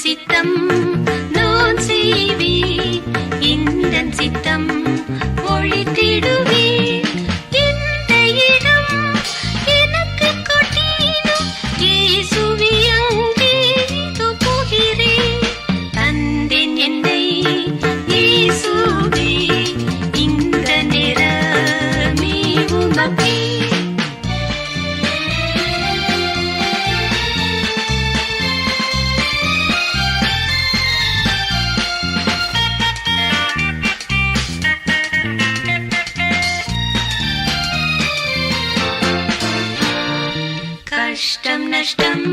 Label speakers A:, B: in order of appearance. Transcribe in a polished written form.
A: சித்தம் நான் செய்வேன், இந்தன் சித்தம் ஒழித்திடுவேன். இந்த இடம் எனக்கு கொட்டினும் இயேசுவே அங்கே போகிறேன். தந்தேன் என்னை இயேசுவே, இந்த நேரமே உமக்கே. கஷ்டம் நஷ்டம்